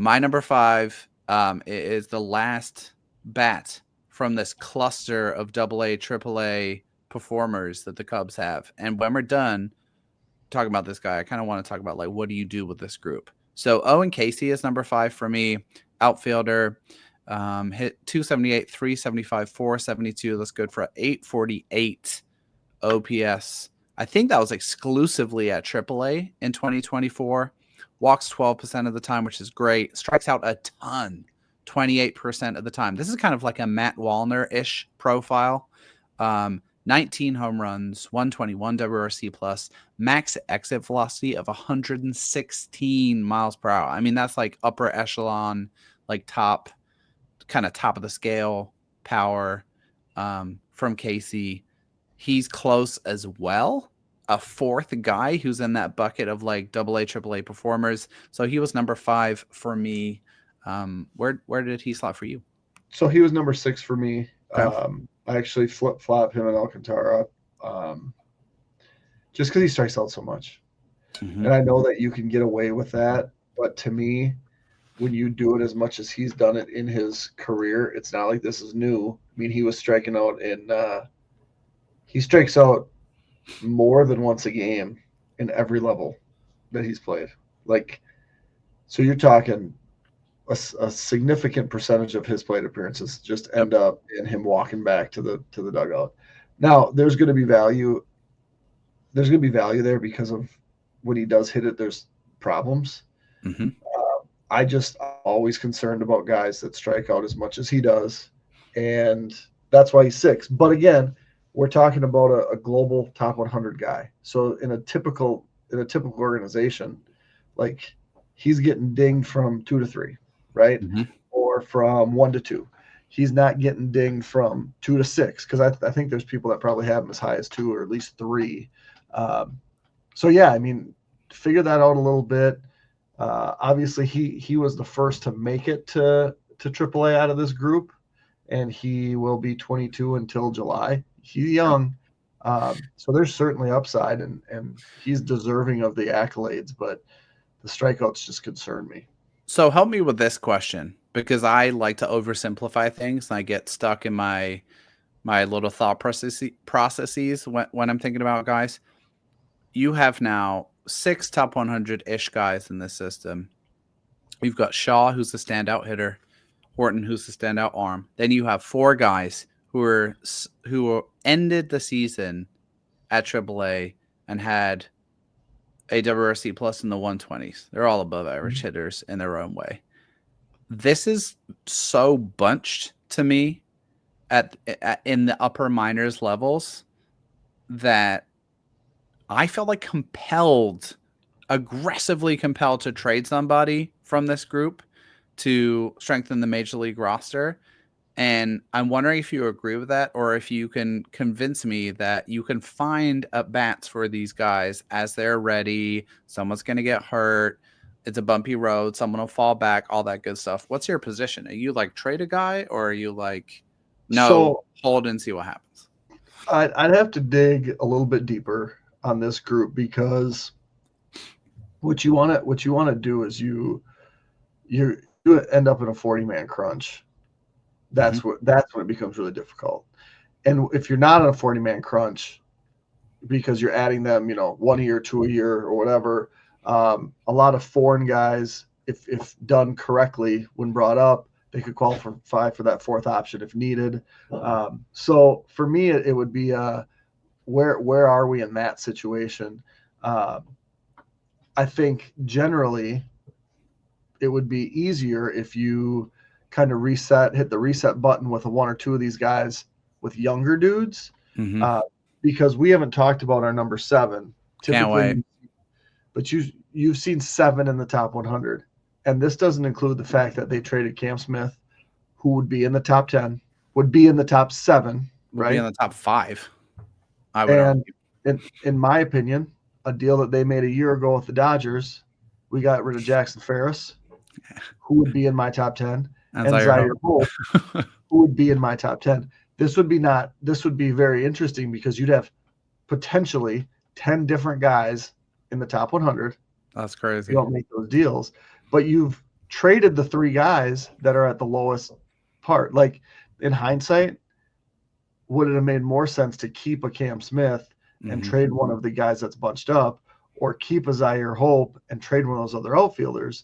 My number 5 is the last bat from this cluster of AA, AAA performers that the Cubs have. And when we're done talking about this guy, I kind of want to talk about, like, what do you do with this group? So Owen Caissie is number 5 for me, outfielder. Hit 278, 375, 472. That's good for 848 OPS. I think that was exclusively at AAA in 2024. Walks 12% of the time, which is great. Strikes out a ton, 28% of the time. This is kind of like a Matt Wallner-ish profile. 19 home runs, 121 WRC plus, max exit velocity of 116 miles per hour. I mean, that's like upper echelon, like top of the scale power from Caissie. He's close as well. A fourth guy who's in that bucket of like AA, AAA performers. So he was number 5 for me. Where did he slot for you? So he was number 6 for me. Okay. I actually flip-flop him and Alcantara just because he strikes out so much. Mm-hmm. And I know that you can get away with that, but to me, when you do it as much as he's done it in his career, it's not like this is new. I mean, he was striking out he strikes out more than once a game in every level that he's played. Like, so you're talking a significant percentage of his plate appearances just end up in him walking back to the dugout. Now, there's going to be value. There's going to be value there because of when he does hit it, there's problems. Mm-hmm. I just always concerned about guys that strike out as much as he does, and that's why he's 6. But again, we're talking about a global top 100 guy. So in a typical organization, like he's getting dinged from 2 to 3, right? Mm-hmm. Or from 1 to 2. He's not getting dinged from 2 to 6 because I think there's people that probably have him as high as 2 or at least 3. So yeah, I mean, figure that out a little bit. Obviously, he was the first to make it to AAA out of this group, and he will be 22 until July. He's young, so there's certainly upside, and he's deserving of the accolades, but the strikeouts just concern me. So help me with this question, because I like to oversimplify things and I get stuck in my little thought processes when I'm thinking about guys. You have now 6 top 100-ish guys in this system. You've got Shaw, who's the standout hitter, Horton, who's the standout arm. Then you have 4 guys who ended the season at AAA and had a WRC plus in the 120s. They're all above average hitters in their own way. This is so bunched to me in the upper minors levels that I felt like aggressively compelled to trade somebody from this group to strengthen the major league roster. And I'm wondering if you agree with that, or if you can convince me that you can find at-bats for these guys as they're ready. Someone's going to get hurt. It's a bumpy road. Someone will fall back, all that good stuff. What's your position? Are you like trade a guy, or are you like, no, hold and see what happens? I'd have to dig a little bit deeper on this group, because what you want to do is you end up in a 40-man crunch. That's when it becomes really difficult. And if you're not in a 40-man crunch because you're adding them, 1 year, 2 a year, or whatever, a lot of foreign guys, if done correctly when brought up, they could qualify for that 4th option if needed. So for me, it would be where are we in that situation? I think generally it would be easier if you kind of hit the reset button with 1 or 2 of these guys with younger dudes, because we haven't talked about our number 7. Can't wait. But you've seen 7 in the top 100, and this doesn't include the fact that they traded Cam Smith, who would be in the top 10, would be in the top 7, right? Would be in the top 5. I would argue. In my opinion, a deal that they made a year ago with the Dodgers, we got rid of Jackson Ferris, who would be in my top 10. And Zaire Holt, who would be in my top 10. This would be very interesting, because you'd have potentially 10 different guys in the top 100. That's crazy. You don't make those deals, but you've traded the 3 guys that are at the lowest part. Like in hindsight, would it have made more sense to keep a Cam Smith and trade one of the guys that's bunched up, or keep a Zaire Hope and trade one of those other outfielders?